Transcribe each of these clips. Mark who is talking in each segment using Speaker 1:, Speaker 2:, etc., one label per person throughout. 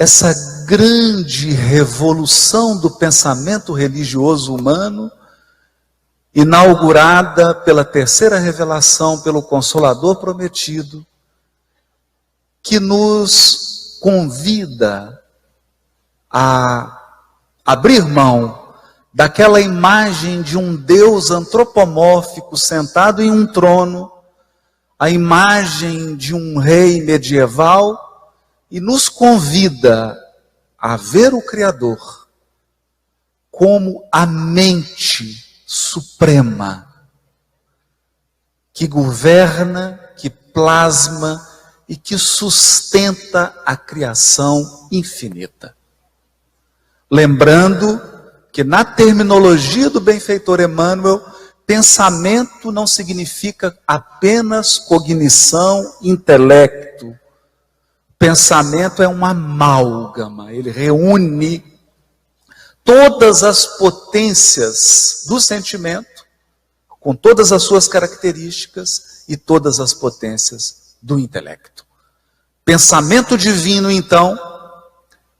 Speaker 1: essa grande revolução do pensamento religioso humano, inaugurada pela terceira revelação, pelo Consolador prometido, que nos convida a abrir mão daquela imagem de um Deus antropomórfico sentado em um trono, a imagem de um rei medieval, e nos convida a ver o Criador como a mente suprema, que governa, que plasma e que sustenta a criação infinita. Lembrando que na terminologia do benfeitor Emmanuel, pensamento não significa apenas cognição, intelecto. Pensamento é uma amálgama, ele reúne todas as potências do sentimento, com todas as suas características e todas as potências do intelecto. Pensamento divino, então,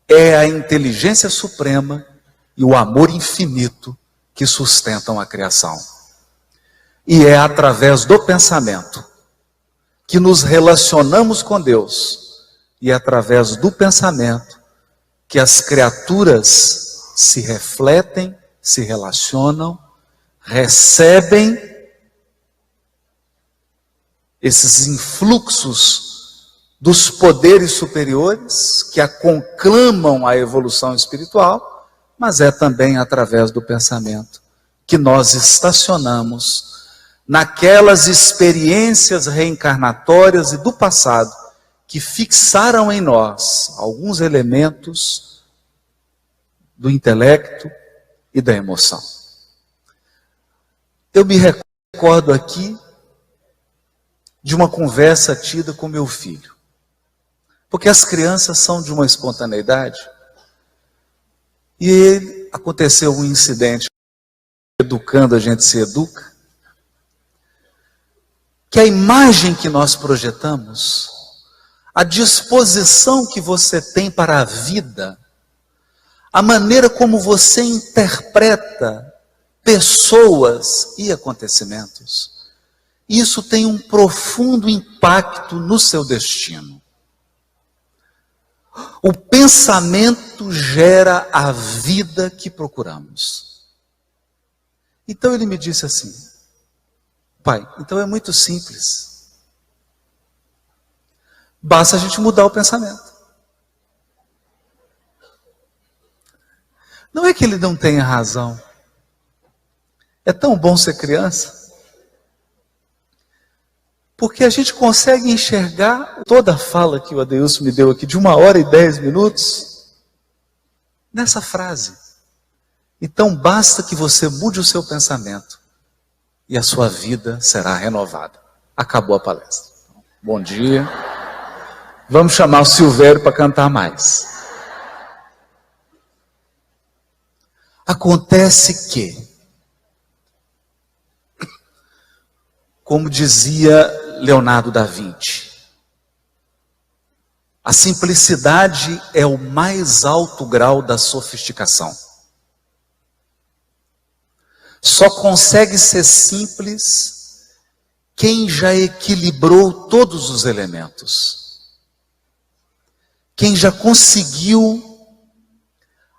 Speaker 1: é a inteligência suprema e o amor infinito que sustentam a criação. E é através do pensamento que nos relacionamos com Deus, e é através do pensamento que as criaturas se refletem, se relacionam, recebem esses influxos dos poderes superiores que a conclamam à evolução espiritual, mas é também através do pensamento que nós estacionamos naquelas experiências reencarnatórias e do passado que fixaram em nós alguns elementos do intelecto e da emoção. Eu me recordo aqui de uma conversa tida com meu filho, porque as crianças são de uma espontaneidade, e aconteceu um incidente, educando a gente se educa, que a imagem que nós projetamos, a disposição que você tem para a vida, a maneira como você interpreta pessoas e acontecimentos, isso tem um profundo impacto no seu destino. O pensamento gera a vida que procuramos. Então ele me disse assim: pai, então é muito simples. Basta a gente mudar o pensamento. Não é que ele não tenha razão. É tão bom ser criança, porque a gente consegue enxergar toda a fala que o Adeilson me deu aqui, de 1h10, nessa frase. Então basta que você mude o seu pensamento, e a sua vida será renovada. Acabou a palestra. Bom dia. Vamos chamar o Silvério para cantar mais. Acontece que, como dizia Leonardo da Vinci, a simplicidade é o mais alto grau da sofisticação. Só consegue ser simples quem já equilibrou todos os elementos. Quem já conseguiu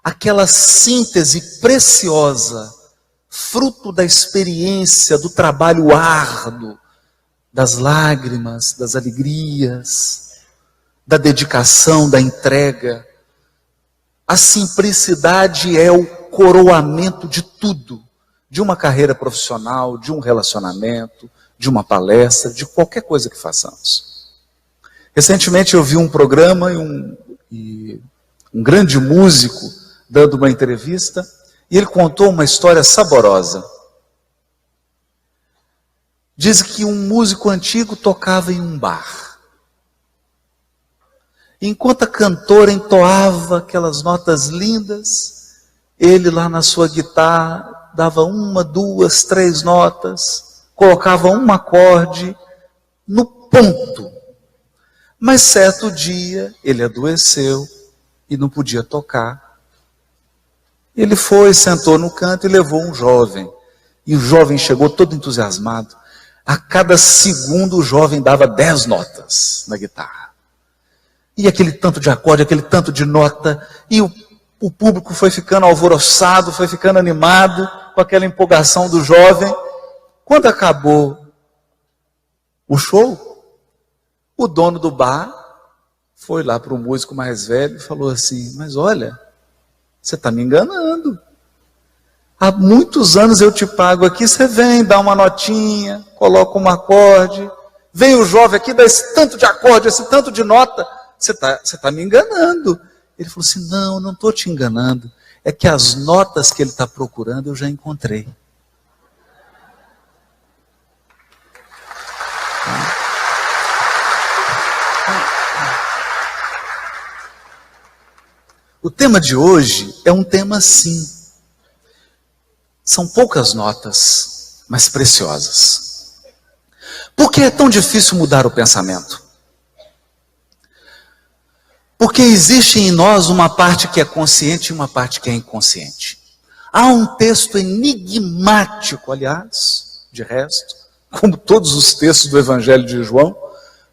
Speaker 1: aquela síntese preciosa, fruto da experiência, do trabalho árduo, das lágrimas, das alegrias, da dedicação, da entrega. A simplicidade é o coroamento de tudo, de uma carreira profissional, de um relacionamento, de uma palestra, de qualquer coisa que façamos. Recentemente eu vi um programa e um grande músico dando uma entrevista, e ele contou uma história saborosa. Diz que um músico antigo tocava em um bar. Enquanto a cantora entoava aquelas notas lindas, ele lá na sua guitarra dava 1, 2, 3 notas, colocava um acorde no ponto. Mas certo dia ele adoeceu, e não podia tocar. Ele foi, sentou no canto e levou um jovem. E o jovem chegou todo entusiasmado. A cada segundo o jovem dava 10 notas na guitarra. E aquele tanto de acorde, aquele tanto de nota, e o público foi ficando alvoroçado, foi ficando animado com aquela empolgação do jovem. Quando acabou o show, o dono do bar foi lá para o músico mais velho e falou assim: mas olha, você está me enganando. Há muitos anos eu te pago aqui, você vem, dá uma notinha, coloca um acorde, vem o jovem aqui, dá esse tanto de acorde, esse tanto de nota, você tá me enganando. Ele falou assim: não estou te enganando, é que as notas que ele está procurando eu já encontrei. O tema de hoje é um tema assim. São poucas notas, mas preciosas. Por que é tão difícil mudar o pensamento? Porque existe em nós uma parte que é consciente e uma parte que é inconsciente. Há um texto enigmático, aliás, de resto, como todos os textos do Evangelho de João,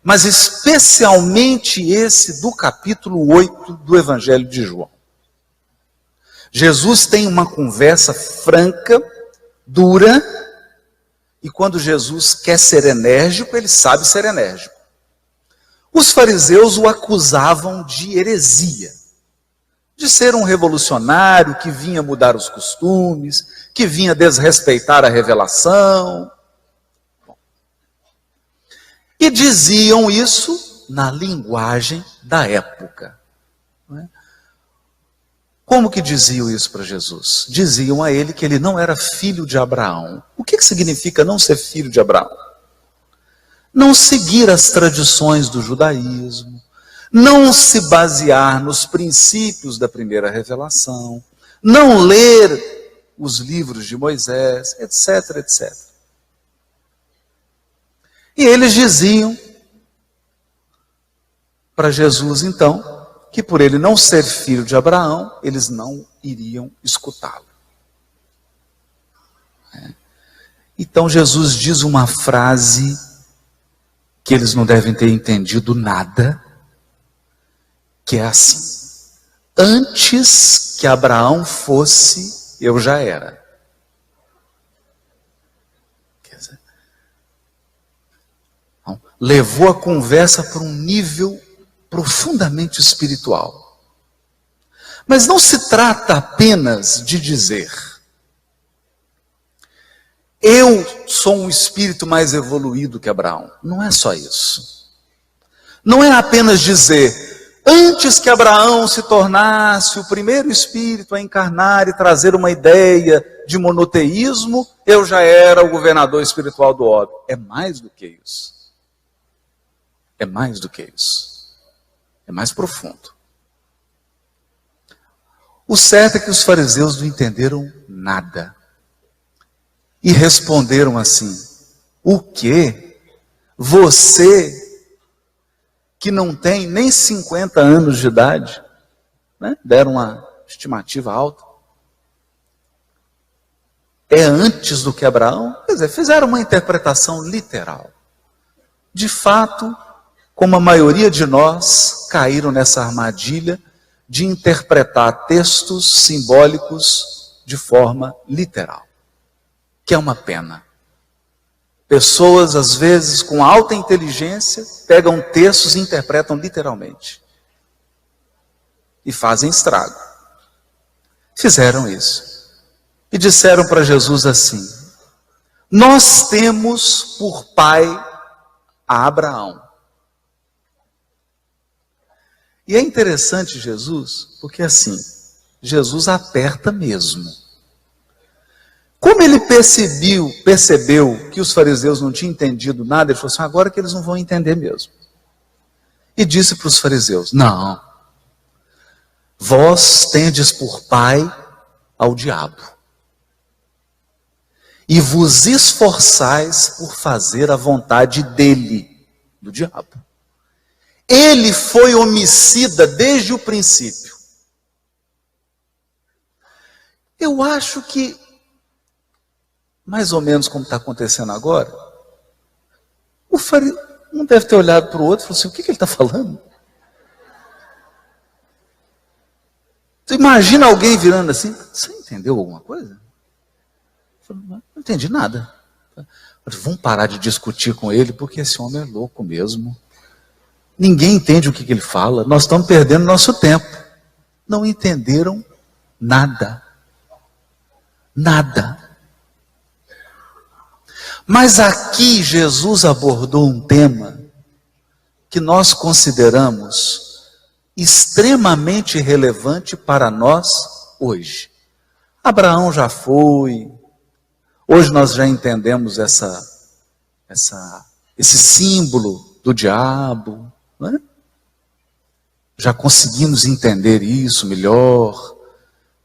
Speaker 1: mas especialmente esse do capítulo 8 do Evangelho de João. Jesus tem uma conversa franca, dura, e quando Jesus quer ser enérgico, ele sabe ser enérgico. Os fariseus o acusavam de heresia, de ser um revolucionário que vinha mudar os costumes, que vinha desrespeitar a revelação. E diziam isso na linguagem da época. Não é? Como que diziam isso para Jesus? Diziam a ele que ele não era filho de Abraão. O que significa não ser filho de Abraão? Não seguir as tradições do judaísmo, não se basear nos princípios da primeira revelação, não ler os livros de Moisés, etc, etc. E eles diziam para Jesus, então, que por ele não ser filho de Abraão, eles não iriam escutá-lo. Então Jesus diz uma frase que eles não devem ter entendido nada, que é assim: antes que Abraão fosse, eu já era. Quer dizer, então, levou a conversa para um nível profundamente espiritual. Mas não se trata apenas de dizer: eu sou um espírito mais evoluído que Abraão. Não é só isso. Não é apenas dizer: antes que Abraão se tornasse o primeiro espírito a encarnar e trazer uma ideia de monoteísmo, eu já era o governador espiritual do orbe. É mais do que isso. É mais do que isso. É mais profundo. O certo é que os fariseus não entenderam nada. E responderam assim: o quê? Você, que não tem nem 50 anos de idade, né? Deram uma estimativa alta, é antes do que Abraão? Quer dizer, fizeram uma interpretação literal. De fato, como a maioria de nós caíram nessa armadilha de interpretar textos simbólicos de forma literal, que é uma pena. Pessoas, às vezes, com alta inteligência, pegam textos e interpretam literalmente. E fazem estrago. Fizeram isso. E disseram para Jesus assim: nós temos por pai a Abraão. E é interessante Jesus, porque assim, Jesus aperta mesmo. Como ele percebeu que os fariseus não tinham entendido nada, ele falou assim: agora que eles não vão entender mesmo. E disse para os fariseus: não, vós tendes por pai ao diabo, e vos esforçais por fazer a vontade dele, do diabo. Ele foi homicida desde o princípio, Eu acho que, mais ou menos como está acontecendo agora, o fariseu um deve ter olhado para o outro e falou assim, o que ele está falando? Tu imagina alguém virando assim, você entendeu alguma coisa? Eu falei, não entendi nada. Eu falei, vamos parar de discutir com ele, porque esse homem é louco mesmo. Ninguém entende o que ele fala, nós estamos perdendo nosso tempo. Não entenderam nada. Nada. Mas aqui Jesus abordou um tema que nós consideramos extremamente relevante para nós hoje. Abraão já foi, hoje nós já entendemos esse símbolo do diabo, não é? Já conseguimos entender isso melhor.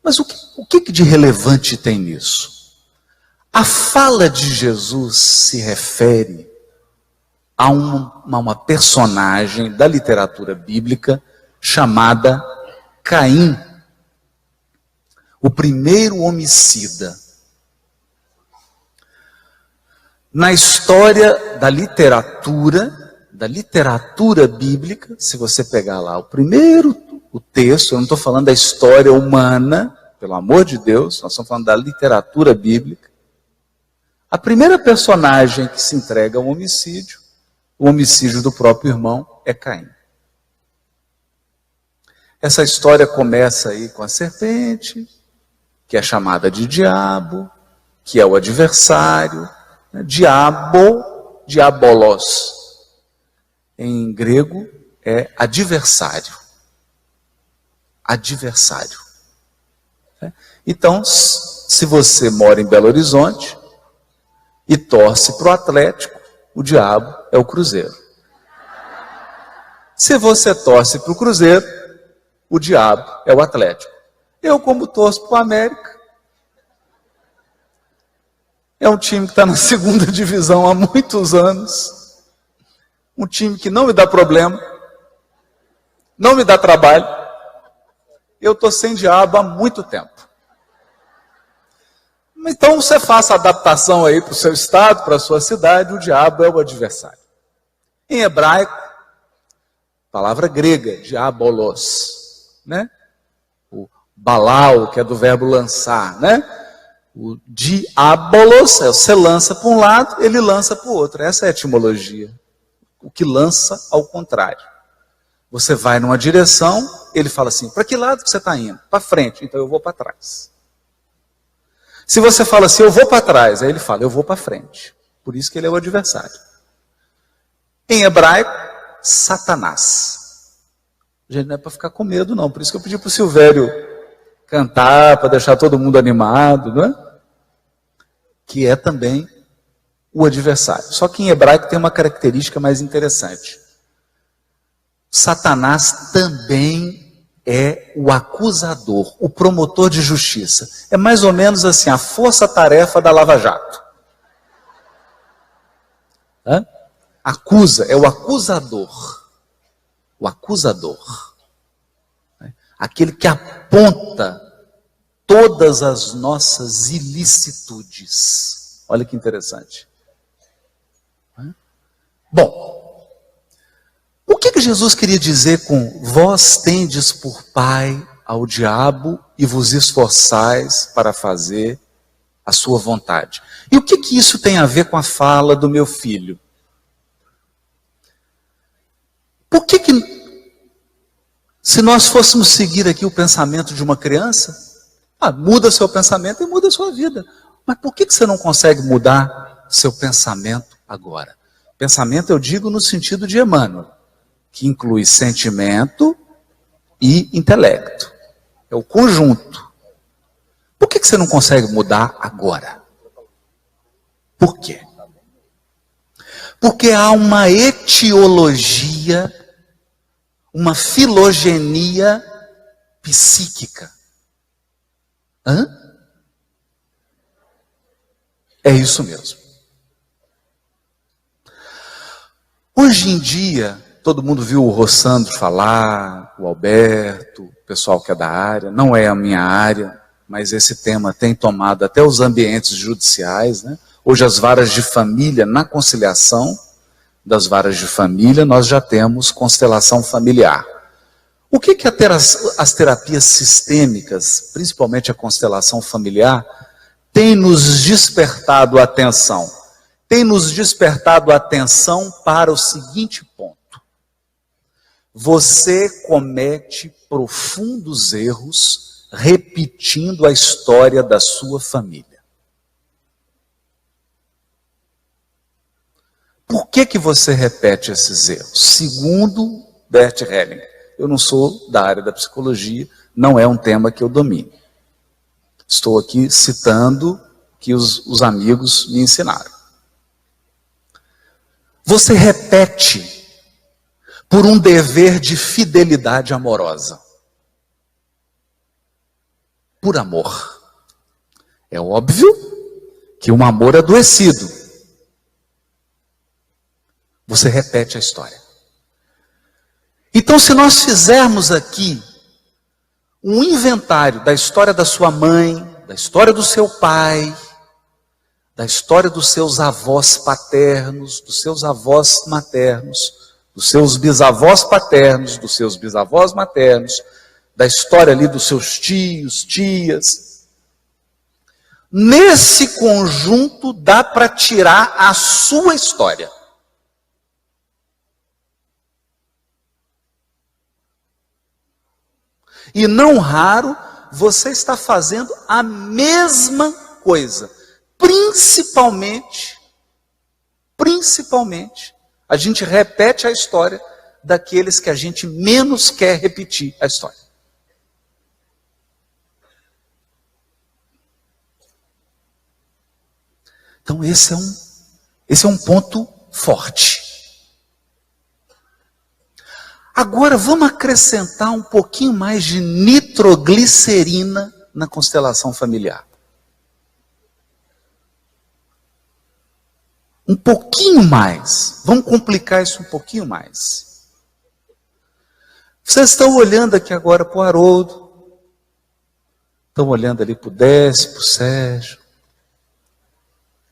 Speaker 1: Mas o que de relevante tem nisso? A fala de Jesus se refere a uma personagem da literatura bíblica chamada Caim, o primeiro homicida. Na história da literatura bíblica, se você pegar lá o texto, eu não estou falando da história humana, pelo amor de Deus, nós estamos falando da literatura bíblica. A primeira personagem que se entrega ao homicídio, o homicídio do próprio irmão, é Caim. Essa história começa aí com a serpente, que é chamada de diabo, que é o adversário, né? Diabolos. Em grego é adversário. Adversário. Então, se você mora em Belo Horizonte e torce para o Atlético, o diabo é o Cruzeiro. Se você torce para o Cruzeiro, o diabo é o Atlético. Eu, como torço para o América, é um time que está na segunda divisão há muitos anos, um time que não me dá problema, não me dá trabalho, eu estou sem diabo há muito tempo. Então você faça a adaptação aí para o seu estado, para a sua cidade, o diabo é o adversário. Em hebraico, palavra grega, diabolos, né? O balao, que é do verbo lançar, né? O diabolos, você lança para um lado, ele lança para o outro. Essa é a etimologia. O que lança ao contrário. Você vai numa direção, ele fala assim, para que lado que você está indo? Para frente, então eu vou para trás. Se você fala assim, eu vou para trás, aí ele fala, eu vou para frente. Por isso que ele é o adversário. Em hebraico, Satanás. Gente, não é para ficar com medo não, por isso que eu pedi para o Silvério cantar, para deixar todo mundo animado, não é? Que é também o adversário. Só que em hebraico tem uma característica mais interessante. Satanás também é o acusador, o promotor de justiça. É mais ou menos assim, a força-tarefa da Lava Jato. Acusa, é o acusador. O acusador. Aquele que aponta todas as nossas ilicitudes. Olha que interessante. Bom, o que Jesus queria dizer com vós tendes por pai ao diabo e vos esforçais para fazer a sua vontade? E o que isso tem a ver com a fala do meu filho? Por que se nós fôssemos seguir aqui o pensamento de uma criança, muda seu pensamento e muda sua vida. Mas por que você não consegue mudar seu pensamento agora? Pensamento eu digo no sentido de Emmanuel, que inclui sentimento e intelecto. É o conjunto. Por que você não consegue mudar agora? Por quê? Porque há uma etiologia, uma filogenia psíquica. É isso mesmo. Hoje em dia, todo mundo viu o Rossandro falar, o Alberto, o pessoal que é da área, não é a minha área, mas esse tema tem tomado até os ambientes judiciais, né? Hoje as varas de família, na conciliação das varas de família, nós já temos constelação familiar. O que as terapias sistêmicas, principalmente a constelação familiar, tem nos despertado a atenção? Tem nos despertado a atenção para o seguinte ponto. Você comete profundos erros repetindo a história da sua família. Por que você repete esses erros? Segundo Bert Hellinger, eu não sou da área da psicologia, não é um tema que eu domine. Estou aqui citando que os amigos me ensinaram. Você repete por um dever de fidelidade amorosa. Por amor. É óbvio que um amor adoecido. Você repete a história. Então, se nós fizermos aqui um inventário da história da sua mãe, da história do seu pai, da história dos seus avós paternos, dos seus avós maternos, dos seus bisavós paternos, dos seus bisavós maternos, da história ali dos seus tios, tias. Nesse conjunto dá para tirar a sua história. E não raro, você está fazendo a mesma coisa. Principalmente, a gente repete a história daqueles que a gente menos quer repetir a história. Então esse é um ponto forte. Agora vamos acrescentar um pouquinho mais de nitroglicerina na constelação familiar. Um pouquinho mais. Vamos complicar isso um pouquinho mais. Vocês estão olhando aqui agora para o Haroldo. Estão olhando ali para o Décio, para o Sérgio,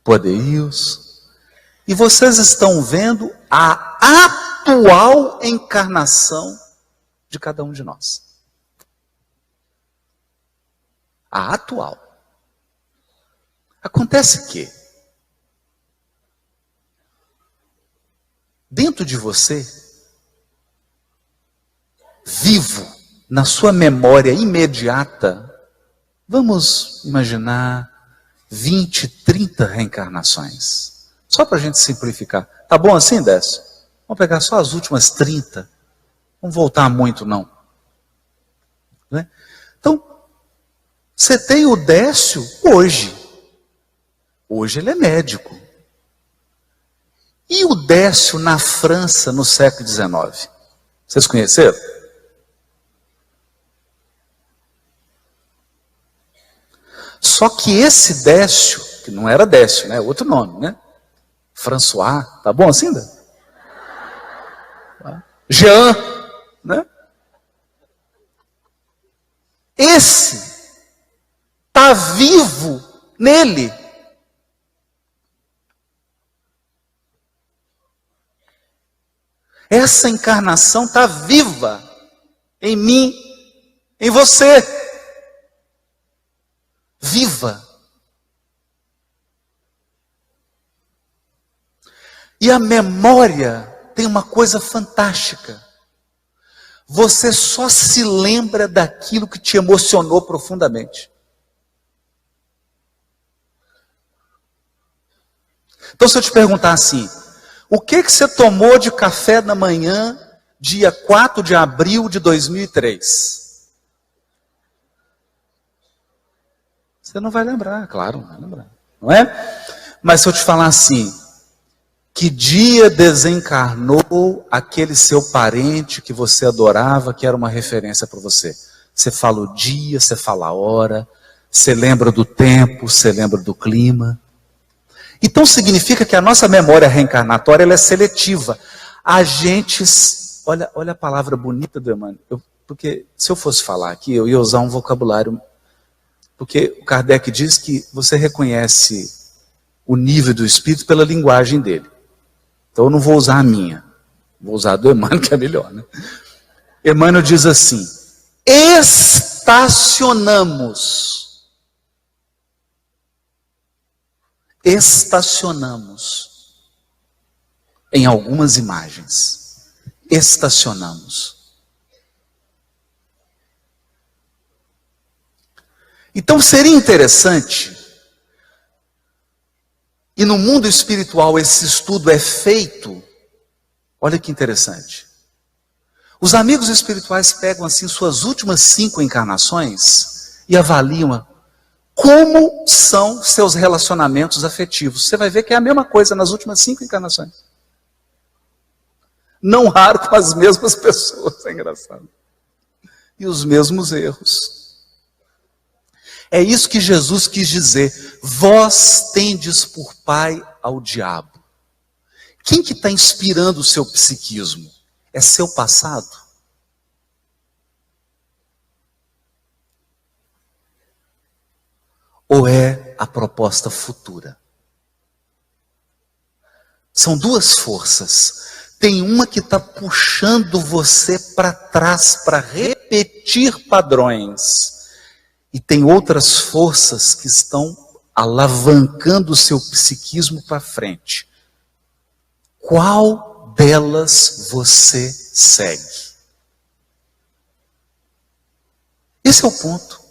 Speaker 1: para o Adeilson. E vocês estão vendo a atual encarnação de cada um de nós. A atual. Acontece que dentro de você, vivo, na sua memória imediata, vamos imaginar 20, 30 reencarnações. Só para a gente simplificar. Tá bom assim, Décio? Vamos pegar só as últimas 30. Não vamos voltar muito, não. Né? Então, você tem o Décio hoje. Hoje ele é médico. E o Décio na França no século XIX? Vocês conheceram? Só que esse Décio, que não era Décio, né? Outro nome, né? François, tá bom assim, né? Jean, né? Esse está vivo nele. Essa encarnação está viva em mim, em você. Viva. E a memória tem uma coisa fantástica. Você só se lembra daquilo que te emocionou profundamente. Então, se eu te perguntar assim, o que você tomou de café da manhã, dia 4 de abril de 2003? Você não vai lembrar, claro, não vai lembrar. Não é? Mas se eu te falar assim, que dia desencarnou aquele seu parente que você adorava, que era uma referência para você? Você fala o dia, você fala a hora, você lembra do tempo, você lembra do clima. Então significa que a nossa memória reencarnatória ela é seletiva. A gente, olha a palavra bonita do Emmanuel, porque se eu fosse falar aqui, eu ia usar um vocabulário Porque o Kardec diz que você reconhece o nível do espírito pela linguagem dele. Então eu não vou usar a minha, vou usar a do Emmanuel, que é melhor, né? Emmanuel diz assim: estacionamos em algumas imagens. Estacionamos. Então seria interessante, e no mundo espiritual esse estudo é feito, olha que interessante. Os amigos espirituais pegam assim suas últimas 5 encarnações e avaliam como são seus relacionamentos afetivos. Você vai ver que é a mesma coisa nas últimas 5 encarnações. Não raro com as mesmas pessoas, é engraçado. E os mesmos erros. É isso que Jesus quis dizer: vós tendes por pai ao diabo. Quem que está inspirando o seu psiquismo? É seu passado? Ou é a proposta futura? São duas forças. Tem uma que está puxando você para trás, para repetir padrões. E tem outras forças que estão alavancando o seu psiquismo para frente. Qual delas você segue? Esse é o ponto.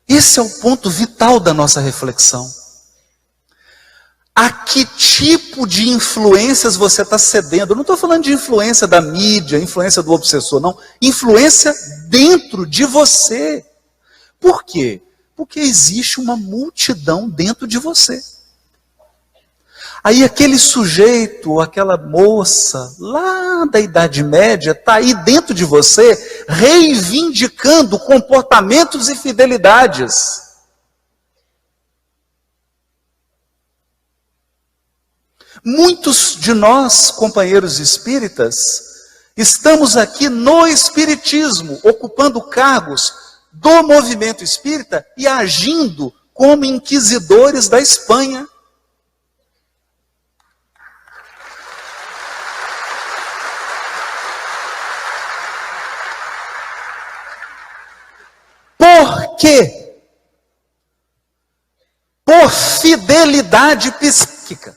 Speaker 1: Esse é o ponto vital da nossa reflexão. A que tipo de influências você está cedendo? Eu não estou falando de influência da mídia, influência do obsessor, não. Influência dentro de você. Por quê? Porque existe uma multidão dentro de você. Aí aquele sujeito, aquela moça, lá da Idade Média, está aí dentro de você, reivindicando comportamentos e fidelidades. Muitos de nós, companheiros espíritas, estamos aqui no espiritismo, ocupando cargos do movimento espírita e agindo como inquisidores da Espanha. Por quê? Por fidelidade psíquica.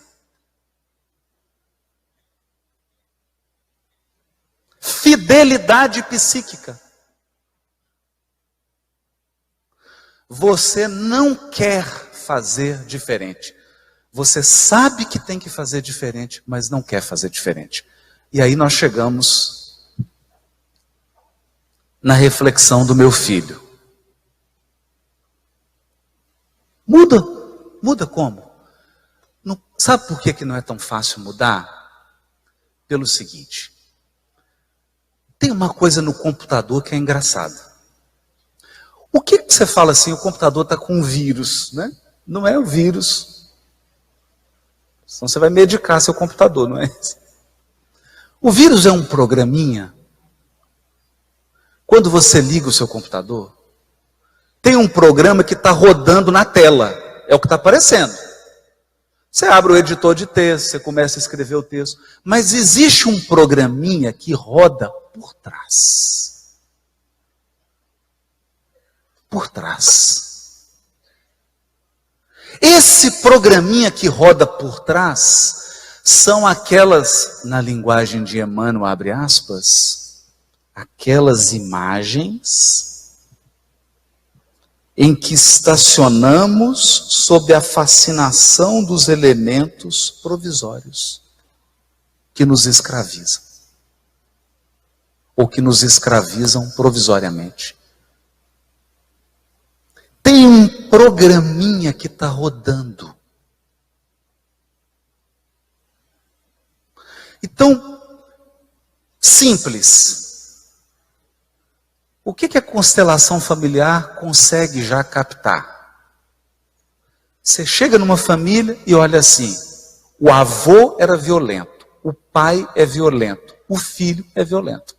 Speaker 1: Fidelidade psíquica. Você não quer fazer diferente. Você sabe que tem que fazer diferente, mas não quer fazer diferente. E aí nós chegamos na reflexão do meu filho. Muda. Muda como? Não, sabe por que não é tão fácil mudar? Pelo seguinte. Tem uma coisa no computador que é engraçada. O que você fala assim, o computador está com um vírus, né? Não é o vírus. Senão você vai medicar seu computador, não é isso? O vírus é um programinha. Quando você liga o seu computador, tem um programa que está rodando na tela. É o que está aparecendo. Você abre o editor de texto, você começa a escrever o texto. Mas existe um programinha que roda por trás. Por trás. Esse programinha que roda por trás são aquelas, na linguagem de Emmanuel, abre aspas, aquelas imagens em que estacionamos sob a fascinação dos elementos provisórios que nos escravizam ou que nos escravizam provisoriamente. Tem um programinha que está rodando. Então, simples. O que a constelação familiar consegue já captar? Você chega numa família e olha assim, o avô era violento, o pai é violento, o filho é violento.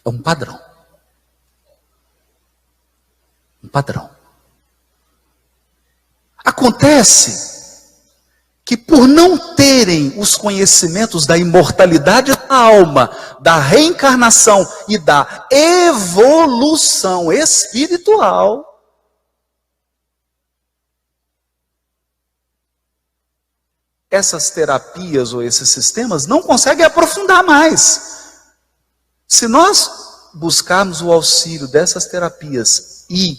Speaker 1: É um padrão. Um padrão. Acontece que por não terem os conhecimentos da imortalidade da alma, da reencarnação e da evolução espiritual, essas terapias ou esses sistemas não conseguem aprofundar mais. Se nós buscarmos o auxílio dessas terapias e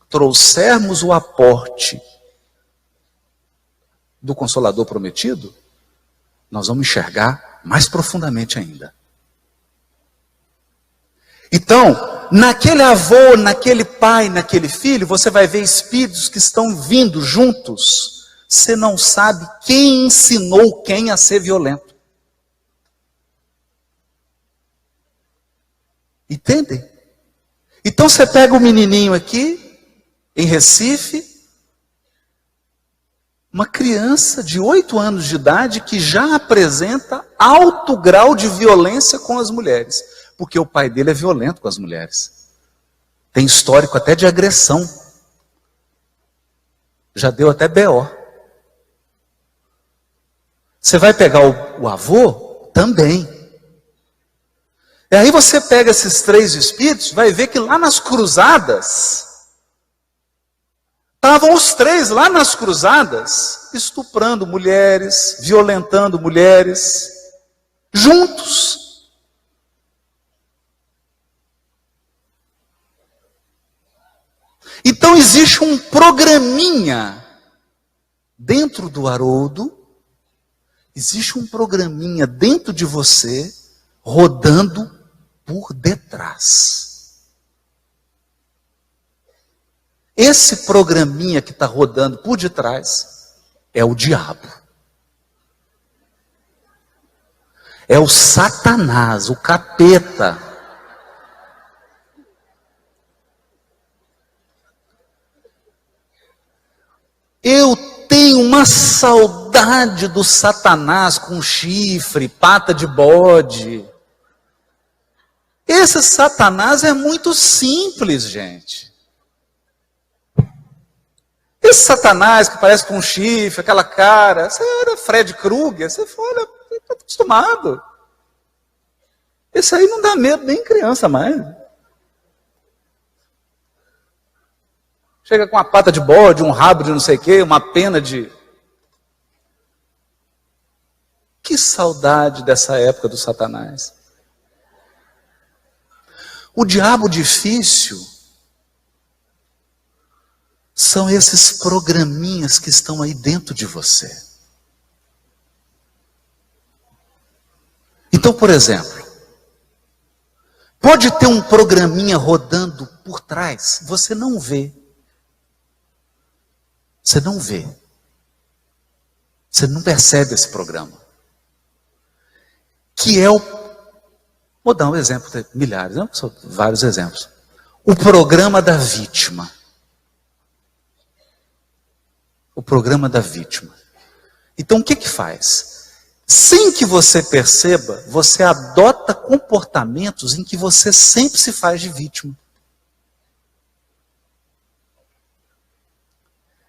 Speaker 1: trouxermos o aporte do Consolador prometido, nós vamos enxergar mais profundamente ainda. Então, naquele avô, naquele pai, naquele filho, você vai ver espíritos que estão vindo juntos. Você não sabe quem ensinou quem a ser violento. Entendem? Então você pega o menininho aqui, em Recife, uma criança de 8 anos de idade que já apresenta alto grau de violência com as mulheres. Porque o pai dele é violento com as mulheres. Tem histórico até de agressão. Já deu até BO. Você vai pegar o avô? Também. E aí você pega esses 3 espíritos, vai ver que lá nas cruzadas, estavam os 3 lá nas cruzadas, estuprando mulheres, violentando mulheres, juntos. Então existe um programinha dentro do Haroldo, existe um programinha dentro de você, rodando por detrás. Esse programinha que está rodando por detrás é o diabo. É o Satanás, o capeta. Eu tenho uma saudade do Satanás com chifre, pata de bode. Esse Satanás é muito simples, gente. Esse Satanás que parece com um chifre, aquela cara, você era Fred Krueger, você fala, está acostumado. Esse aí não dá medo nem em criança mais. Chega com uma pata de bode, um rabo de não sei o quê, uma pena de... Que saudade dessa época do Satanás. O diabo difícil são esses programinhas que estão aí dentro de você. Então, por exemplo, pode ter um programinha rodando por trás, você não vê. Você não vê. Você não percebe esse programa. Que é o... Vou dar um exemplo, tem milhares, não? São vários exemplos. O programa da vítima. O programa da vítima. Então o que que faz? Sem que você perceba, você adota comportamentos em que você sempre se faz de vítima.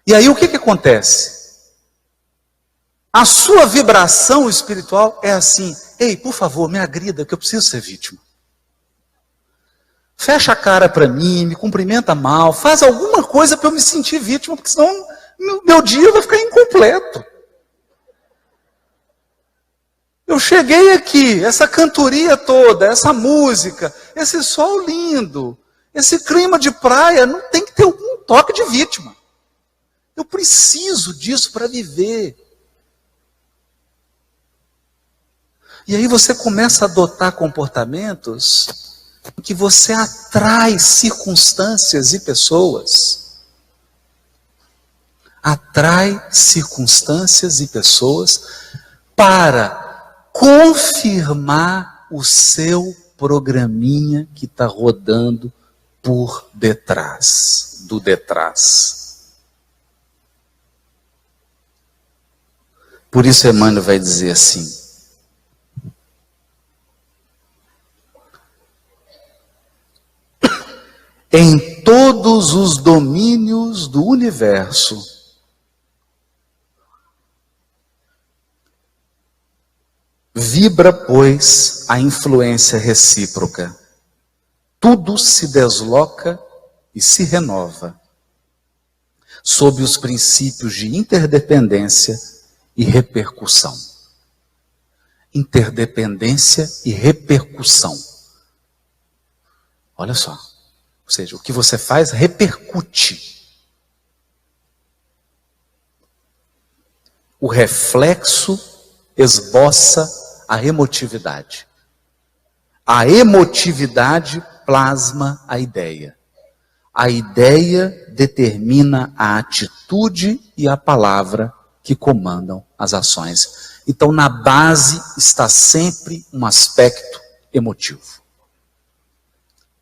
Speaker 1: E aí o que que acontece? A sua vibração espiritual é assim: ei, por favor, me agrida, que eu preciso ser vítima. Fecha a cara para mim, me cumprimenta mal, faz alguma coisa para eu me sentir vítima, porque senão meu dia vai ficar incompleto. Eu cheguei aqui, essa cantoria toda, essa música, esse sol lindo, esse clima de praia, não tem que ter algum toque de vítima. Eu preciso disso para viver. E aí você começa a adotar comportamentos em que você atrai circunstâncias e pessoas. Atrai circunstâncias e pessoas para confirmar o seu programinha que está rodando por detrás, do detrás. Por isso Emmanuel vai dizer assim: em todos os domínios do universo, vibra, pois, a influência recíproca. Tudo se desloca e se renova sob os princípios de interdependência e repercussão. Interdependência e repercussão. Olha só. Ou seja, o que você faz repercute. O reflexo esboça a emotividade. A emotividade plasma a ideia. A ideia determina a atitude e a palavra que comandam as ações. Então, na base está sempre um aspecto emotivo,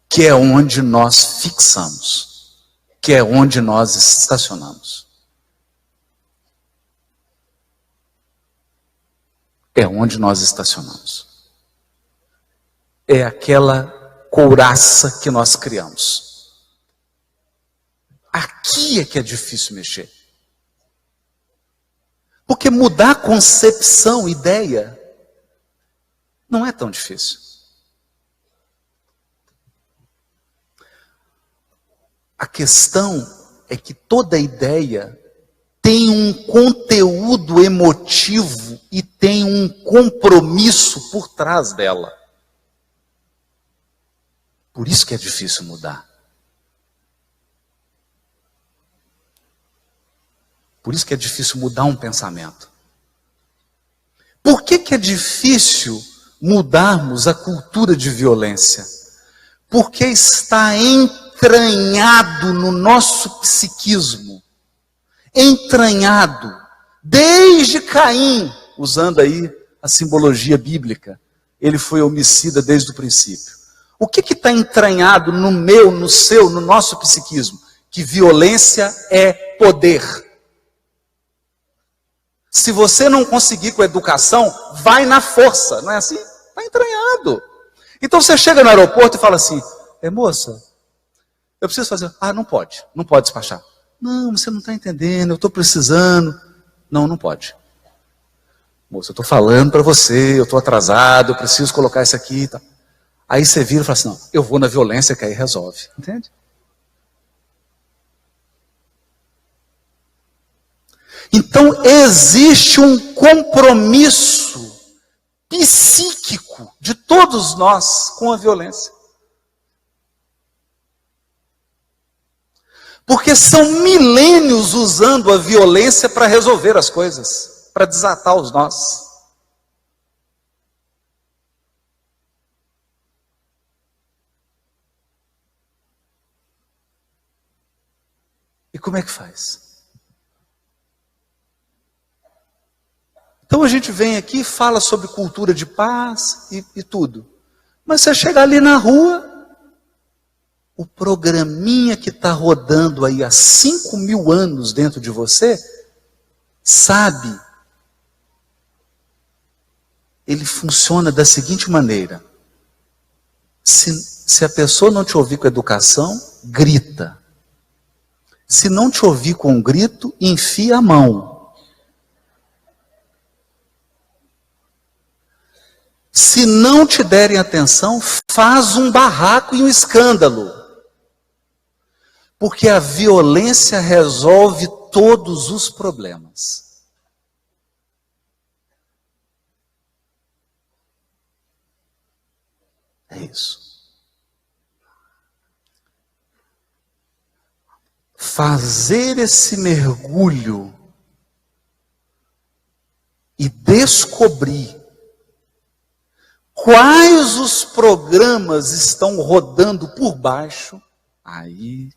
Speaker 1: que é onde nós fixamos, que é onde nós estacionamos. É onde nós estacionamos. É aquela couraça que nós criamos. Aqui é que é difícil mexer. Porque mudar concepção, ideia, não é tão difícil. A questão é que toda ideia tem um conteúdo emotivo e tem um compromisso por trás dela. Por isso que é difícil mudar. Por isso que é difícil mudar um pensamento. Por que é difícil mudarmos a cultura de violência? Porque está entranhado no nosso psiquismo. Entranhado. Desde Caim, usando aí a simbologia bíblica. Ele foi homicida desde o princípio. O que está entranhado no meu, no seu, no nosso psiquismo? Que violência é poder. Se você não conseguir com educação, vai na força, não é assim? Está entranhado. Então você chega no aeroporto e fala assim, moça, eu preciso fazer. Ah, não pode despachar. Não, você não está entendendo, eu estou precisando. Não, não pode. Moça, eu estou falando para você, eu estou atrasado, eu preciso colocar isso aqui. Tá. Aí você vira e fala assim, não, eu vou na violência que aí resolve. Entende? Então existe um compromisso psíquico de todos nós com a violência. Porque são milênios usando a violência para resolver as coisas, para desatar os nós. E como é que faz? Então a gente vem aqui e fala sobre cultura de paz e tudo. Mas você chega ali na rua, o programinha que está rodando aí há 5.000 anos dentro de você, sabe, ele funciona da seguinte maneira. Se a pessoa não te ouvir com educação, grita. Se não te ouvir com um grito, enfia a mão. Se não te derem atenção, faz um barraco e um escândalo. Porque a violência resolve todos os problemas. É isso. Fazer esse mergulho e descobrir quais os programas estão rodando por baixo, aí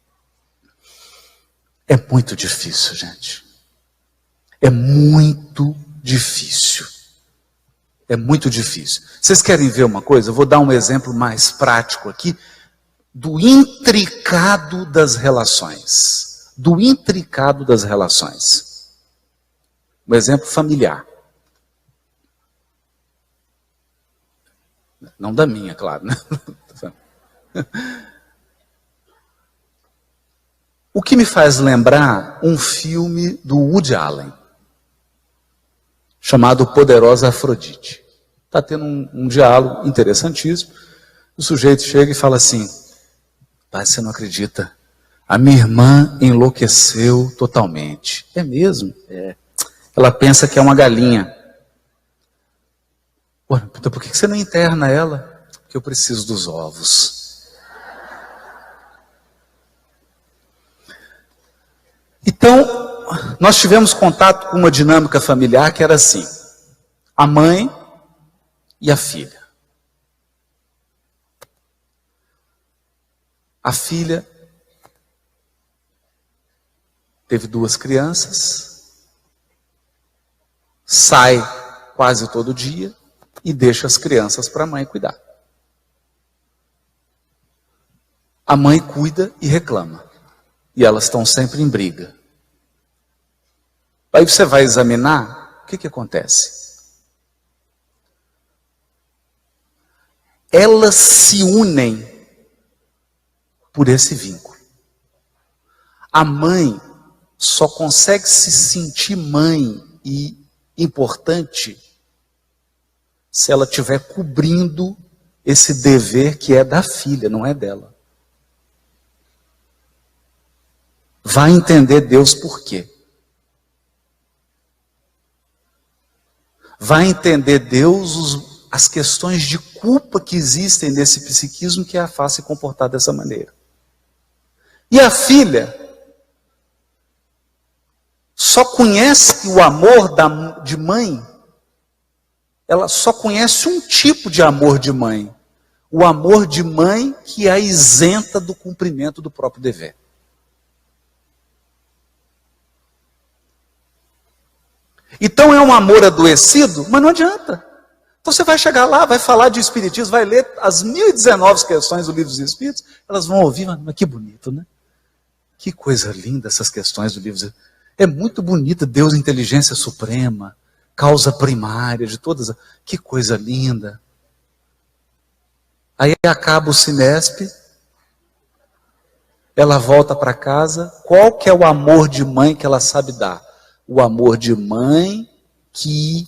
Speaker 1: é muito difícil, gente. É muito difícil. É muito difícil. Vocês querem ver uma coisa? Eu vou dar um exemplo mais prático aqui do intricado das relações. Do intricado das relações. Um exemplo familiar. Não da minha, claro, né? O que me faz lembrar um filme do Woody Allen, chamado Poderosa Afrodite. Está tendo um diálogo interessantíssimo. O sujeito chega e fala assim: pai, você não acredita, a minha irmã enlouqueceu totalmente. É mesmo? É. Ela pensa que é uma galinha. Pô, então por que você não interna ela? Porque eu preciso dos ovos. Então, nós tivemos contato com uma dinâmica familiar que era assim: a mãe e a filha. A filha teve 2 crianças, sai quase todo dia e deixa as crianças para a mãe cuidar. A mãe cuida e reclama, e elas estão sempre em briga. Aí você vai examinar, o que acontece? Elas se unem por esse vínculo. A mãe só consegue se sentir mãe e importante se ela estiver cobrindo esse dever que é da filha, não é dela. Vai entender Deus por quê. Vai entender Deus as questões de culpa que existem nesse psiquismo que a faz se comportar dessa maneira. E a filha só conhece o amor de mãe, ela só conhece um tipo de amor de mãe. O amor de mãe que a isenta do cumprimento do próprio dever. Então é um amor adoecido, mas não adianta. Então você vai chegar lá, vai falar de espiritismo, vai ler as 1019 questões do Livro dos Espíritos, elas vão ouvir, mas que bonito, né? Que coisa linda essas questões do livro. É muito bonita, Deus, inteligência suprema, causa primária de todas. Que coisa linda. Aí acaba o semestre, ela volta para casa. Qual que é o amor de mãe que ela sabe dar? O amor de mãe que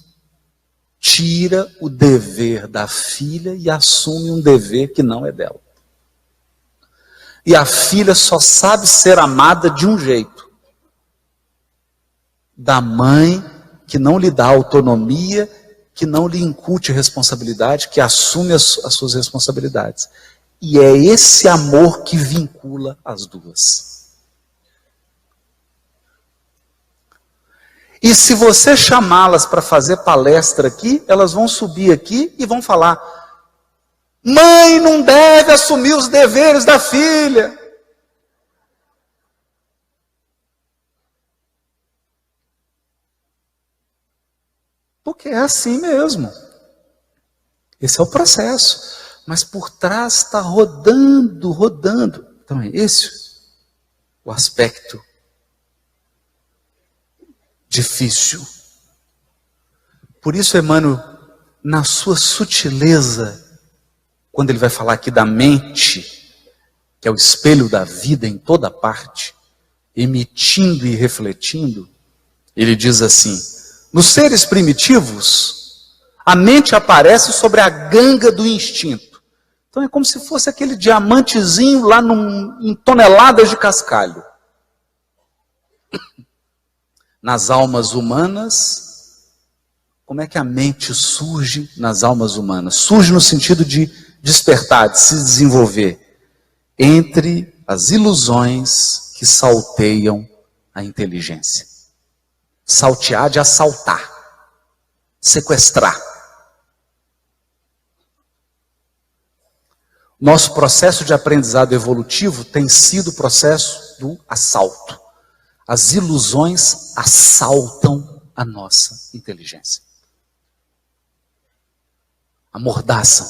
Speaker 1: tira o dever da filha e assume um dever que não é dela. E a filha só sabe ser amada de um jeito: da mãe que não lhe dá autonomia, que não lhe incute responsabilidade, que assume as suas responsabilidades. E é esse amor que vincula as duas. E se você chamá-las para fazer palestra aqui, elas vão subir aqui e vão falar: mãe não deve assumir os deveres da filha. Porque é assim mesmo. Esse é o processo. Mas por trás está rodando. Então é esse o aspecto difícil. Por isso, Emmanuel, na sua sutileza, quando ele vai falar aqui da mente, que é o espelho da vida em toda parte, emitindo e refletindo, ele diz assim: nos seres primitivos, a mente aparece sobre a ganga do instinto. Então é como se fosse aquele diamantezinho lá em toneladas de cascalho. Nas almas humanas, como é que a mente surge nas almas humanas? Surge no sentido de despertar, de se desenvolver entre as ilusões que salteiam a inteligência. Saltear de assaltar, sequestrar. Nosso processo de aprendizado evolutivo tem sido o processo do assalto. As ilusões assaltam a nossa inteligência. Amordaçam.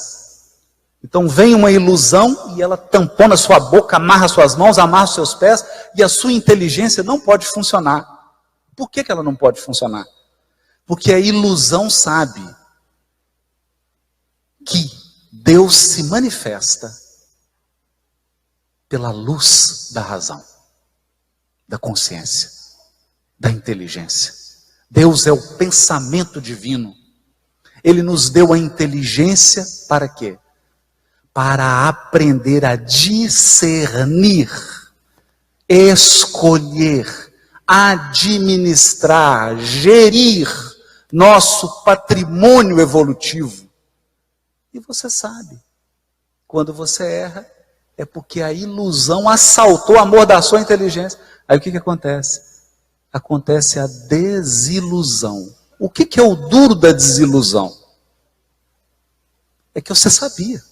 Speaker 1: Então vem uma ilusão e ela tampona sua boca, amarra suas mãos, amarra seus pés, e a sua inteligência não pode funcionar. Por que ela não pode funcionar? Porque a ilusão sabe que Deus se manifesta pela luz da razão. da consciência, da inteligência. Deus é o pensamento divino. Ele nos deu a inteligência para quê? Para aprender a discernir, escolher, administrar, gerir nosso patrimônio evolutivo. E você sabe, quando você erra, é porque a ilusão assaltou, amordaçou a inteligência. Aí o que acontece? Acontece a desilusão. O que é o duro da desilusão? É que você sabia.